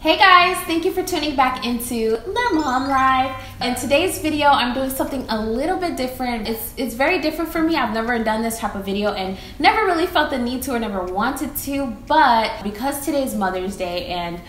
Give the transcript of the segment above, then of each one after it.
Hey guys, thank you for tuning back into the Mom Life. In today's video, I'm doing something a little bit different. It's very different for me. I've never done this type of video and never really felt the need to or never wanted to, but because today's Mother's Day and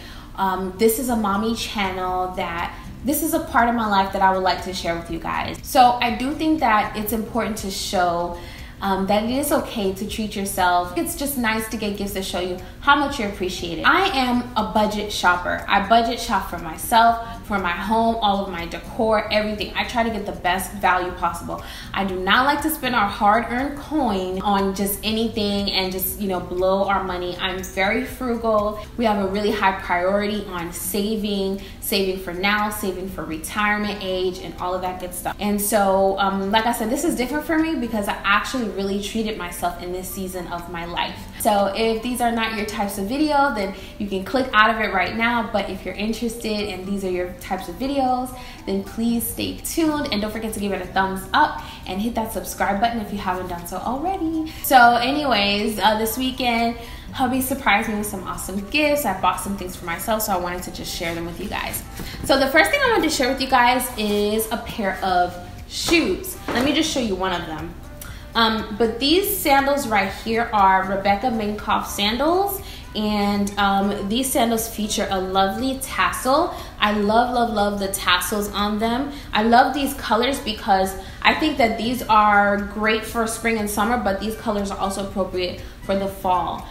this is a mommy channel, that this is a part of my life that I would like to share with you guys. So I do think that it's important to show that it is okay to treat yourself. It's just nice to get gifts that show you how much you appreciate it. I am a budget shopper. I budget shop for myself, for my home, all of my decor, everything. I try to get the best value possible. I do not like to spend our hard-earned coin on just anything and just, blow our money. I'm very frugal. We have a really high priority on saving for now, saving for retirement age, and all of that good stuff. And so, like I said, this is different for me because I actually really treated myself in this season of my life. So if these are not your types of video, then you can click out of it right now. But if you're interested and these are your types of videos, then please stay tuned and don't forget to give it a thumbs up and hit that subscribe button if you haven't done so already. So anyways, this weekend, hubby surprised me with some awesome gifts. I bought some things for myself, so I wanted to just share them with you guys. So the first thing I wanted to share with you guys is a pair of shoes. Let me just show you one of them. But these sandals right here are Rebecca Minkoff sandals, and these sandals feature a lovely tassel. I love the tassels on them. I love these colors because I think that these are great for spring and summer, but these colors are also appropriate for the fall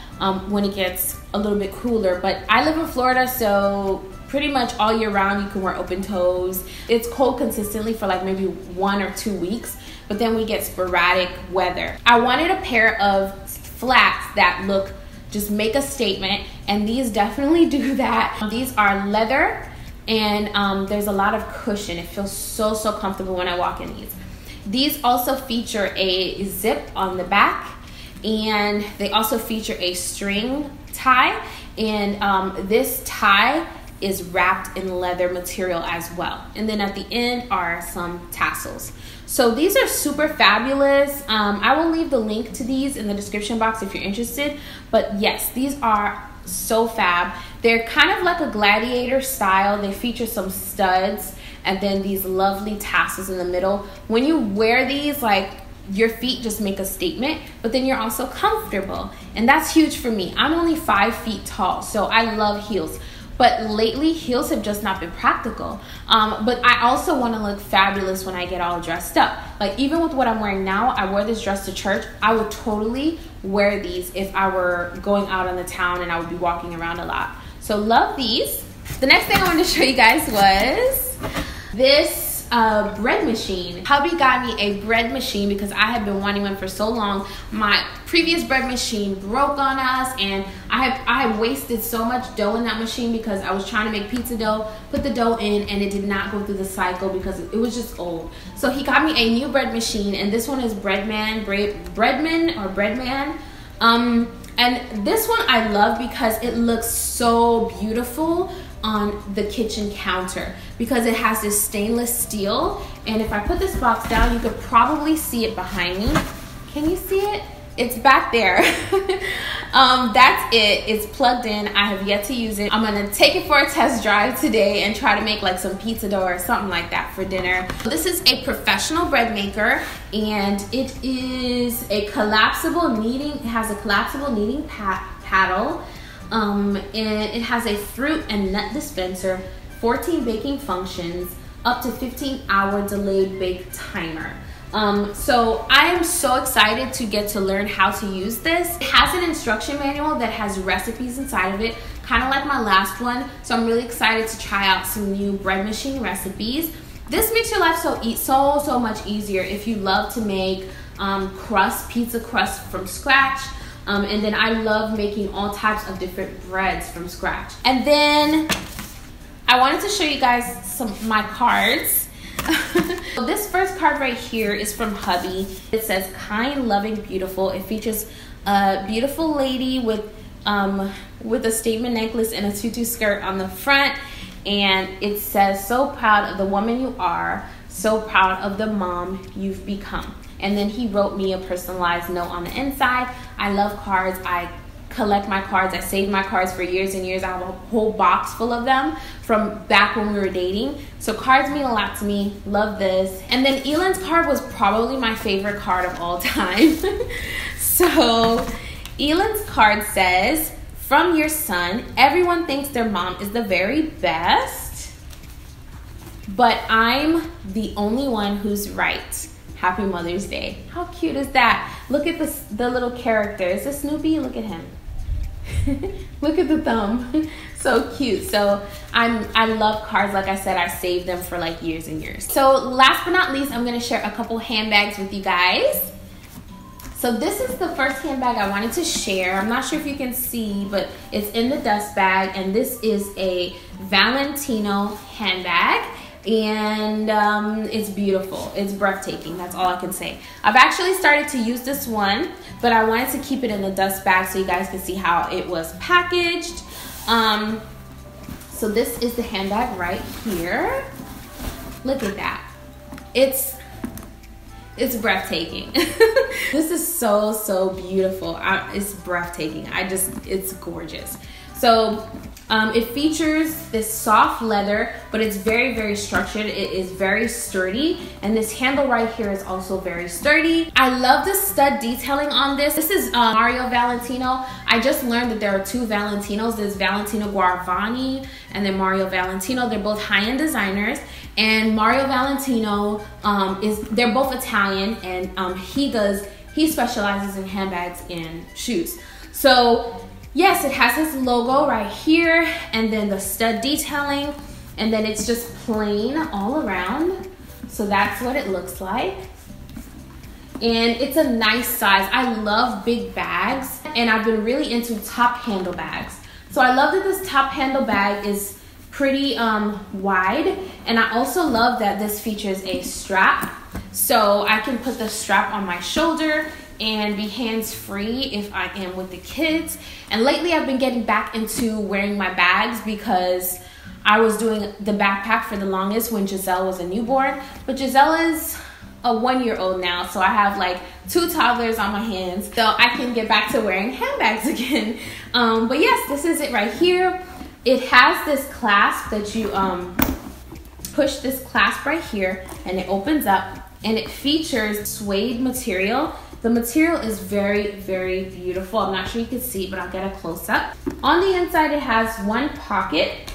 when it gets a little bit cooler. But I live in Florida, so pretty much all year round you can wear open toes. It's cold consistently for like maybe 1 or 2 weeks, but then we get sporadic weather. I wanted a pair of flats that just make a statement, and these definitely do that. These are leather, and there's a lot of cushion. It feels so comfortable when I walk in these. These also feature a zip on the back, and they also feature a string tie, and this tie is wrapped in leather material as well. And then at the end are some tassels. So these are super fabulous. I will leave the link to these in the description box if you're interested. But yes, these are so fab. They're kind of like a gladiator style. They feature some studs and then these lovely tassels in the middle. When you wear these, like, your feet just make a statement, but then you're also comfortable. And that's huge for me. I'm only 5 feet tall, so I love heels. But lately, heels have just not been practical. But I also want to look fabulous when I get all dressed up. Like, even with what I'm wearing now, I wore this dress to church. I would totally wear these if I were going out on the town and I would be walking around a lot. So love these. The next thing I wanted to show you guys was this bread machine. Hubby got me a bread machine because I had been wanting one for so long. My previous bread machine broke on us, and I had wasted so much dough in that machine because I was trying to make pizza dough, put the dough in, and it did not go through the cycle because it was just old. So he got me a new bread machine, and this one is Breadman. And this one I love because it looks so beautiful on the kitchen counter because it has this stainless steel, and if I put this box down, you could probably see it behind me. Can you see it? It's back there. That's it. It's plugged in. I have yet to use it. I'm gonna take it for a test drive today and try to make like some pizza dough or something like that for dinner. This is a professional bread maker, and it is a collapsible kneading. It has a collapsible kneading paddle. And it has a fruit and nut dispenser, 14 baking functions, up to 15-hour delayed bake timer. So I am so excited to get to learn how to use this. It has an instruction manual that has recipes inside of it, kind of like my last one. So I'm really excited to try out some new bread machine recipes. This makes your life so much easier if you love to make pizza crust from scratch. And then I love making all types of different breads from scratch. And then I wanted to show you guys my cards. This first card right here is from hubby. It says kind, loving, beautiful. It features a beautiful lady with a statement necklace and a tutu skirt on the front. And it says, so proud of the woman you are, so proud of the mom you've become. And then he wrote me a personalized note on the inside. I love cards. I collect my cards. I saved my cards for years and years. I have a whole box full of them from back when we were dating. So cards mean a lot to me. Love this. And then Elon's card was probably my favorite card of all time. So Elon's card says, "From your son, everyone thinks their mom is the very best, but I'm the only one who's right. Happy Mother's Day." How cute is that? Look at the little character. Is this Snoopy? Look at him. Look at the thumb. So cute. So I love cards. Like I said, I saved them for like years and years. So last but not least, I'm going to share a couple handbags with you guys. So this is the first handbag I wanted to share. I'm not sure if you can see, but it's in the dust bag, and this is a Valentino handbag. And it's beautiful. It's breathtaking. That's all I can say. I've actually started to use this one, but I wanted to keep it in the dust bag so you guys can see how it was packaged. So this is the handbag right here. Look at that. It's breathtaking. This is so beautiful. It's breathtaking. It's gorgeous. So it features this soft leather, but it's very structured. It is very sturdy, and this handle right here is also very sturdy. I love the stud detailing on this. This is Mario Valentino. I just learned that there are two Valentinos. There's Valentino Garavani and then Mario Valentino. They're both high-end designers, and Mario Valentino they're both Italian, and he specializes in handbags and shoes. So yes, it has his logo right here, and then the stud detailing, and then it's just plain all around. So that's what it looks like. And it's a nice size. I love big bags, and I've been really into top handle bags. So I love that this top handle bag is pretty wide, and I also love that this features a strap. So I can put the strap on my shoulder and be hands-free if I am with the kids. And lately I've been getting back into wearing my bags because I was doing the backpack for the longest when Giselle was a newborn, but Giselle is a 1-year-old now, so I have like 2 toddlers on my hands, so I can get back to wearing handbags again. But yes, this is it right here. It has this clasp that you push this clasp right here, and it opens up, and it features suede material. The material is very beautiful. I'm not sure you can see, but I'll get a close-up. On the inside, it has one pocket,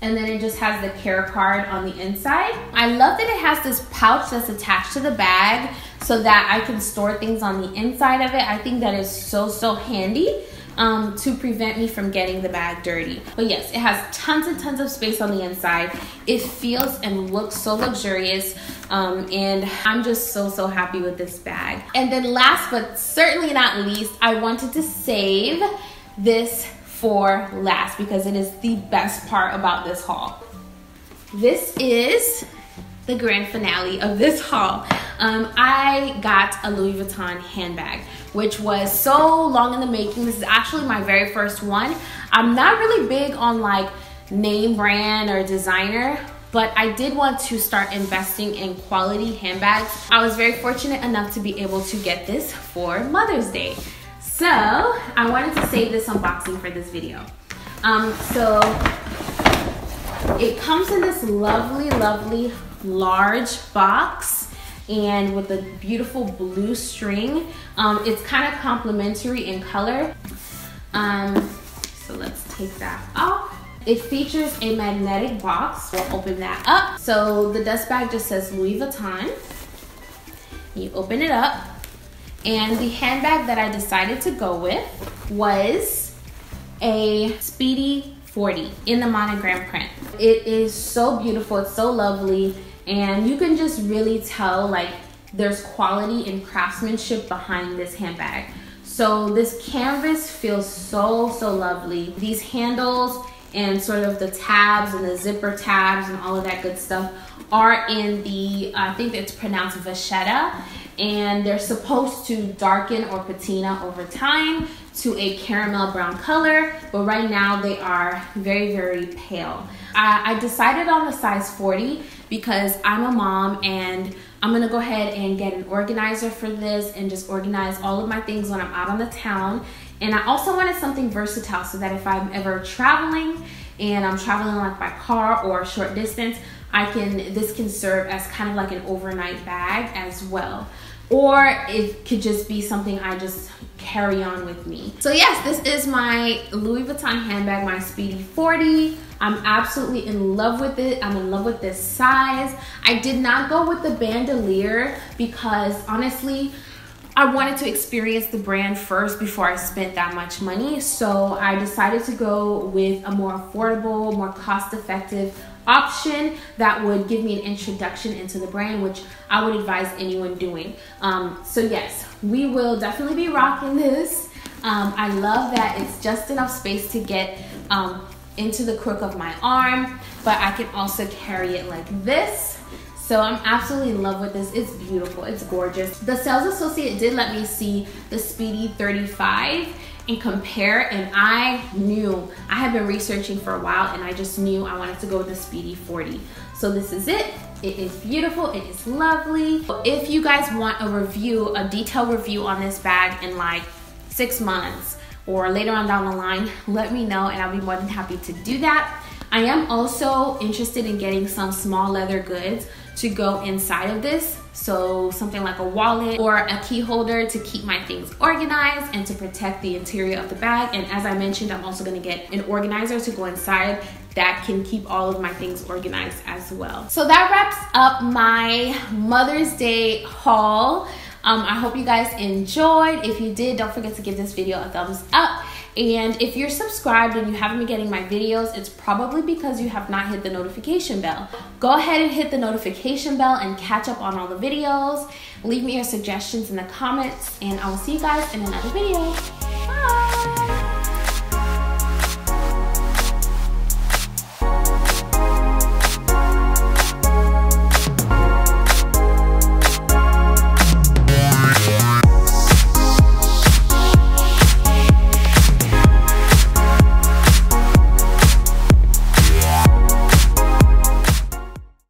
and then it just has the care card on the inside. I love that it has this pouch that's attached to the bag so that I can store things on the inside of it. I think that is so handy to prevent me from getting the bag dirty. But yes, it has tons of space on the inside. It feels and looks so luxurious, and I'm just so happy with this bag. And then last but certainly not least, I wanted to save this for last because it is the best part about this haul. This is the grand finale of this haul. I got a Louis Vuitton handbag, which was so long in the making. This is actually my very first one. I'm not really big on like name brand or designer, but I did want to start investing in quality handbags. I was very fortunate enough to be able to get this for Mother's Day. So I wanted to save this unboxing for this video. So it comes in this lovely large box, and with a beautiful blue string. It's kind of complementary in color. So let's take that off. It features a magnetic box. We'll open that up. So the dust bag just says Louis Vuitton. You open it up, and the handbag that I decided to go with was a Speedy 40 in the monogram print. It is so beautiful, it's so lovely, and you can just really tell like there's quality and craftsmanship behind this handbag. So this canvas feels so lovely. These handles and sort of the tabs and the zipper tabs and all of that good stuff are in the, I think it's pronounced vachetta, and they're supposed to darken or patina over time to a caramel brown color, but right now they are very pale. I decided on the size 40 because I'm a mom, and I'm gonna go ahead and get an organizer for this and just organize all of my things when I'm out on the town. And I also wanted something versatile so that if I'm ever traveling and I'm traveling like by car or a short distance, this can serve as kind of like an overnight bag as well. Or it could just be something I just carry on with me. So yes, this is my Louis Vuitton handbag, my Speedy 40. I'm absolutely in love with it. I'm in love with this size. I did not go with the bandolier because honestly, I wanted to experience the brand first before I spent that much money. So I decided to go with a more affordable, more cost-effective option that would give me an introduction into the brand, which I would advise anyone doing. So yes, we will definitely be rocking this. I love that it's just enough space to get into the crook of my arm, but I can also carry it like this. So I'm absolutely in love with this. It's beautiful, it's gorgeous. The sales associate did let me see the Speedy 35 and compare, and I had been researching for a while and I just knew I wanted to go with the Speedy 40. So this is it. It is beautiful, it is lovely. If you guys want a detailed review on this bag in like 6 months or later on down the line, let me know and I'll be more than happy to do that. I am also interested in getting some small leather goods to go inside of this. So something like a wallet or a key holder to keep my things organized and to protect the interior of the bag. And as I mentioned, I'm also gonna get an organizer to go inside that can keep all of my things organized as well. So that wraps up my Mother's Day haul. I hope you guys enjoyed. If you did, don't forget to give this video a thumbs up. And if you're subscribed and you haven't been getting my videos, it's probably because you have not hit the notification bell. Go ahead and hit the notification bell and catch up on all the videos. Leave me your suggestions in the comments, and I will see you guys in another video.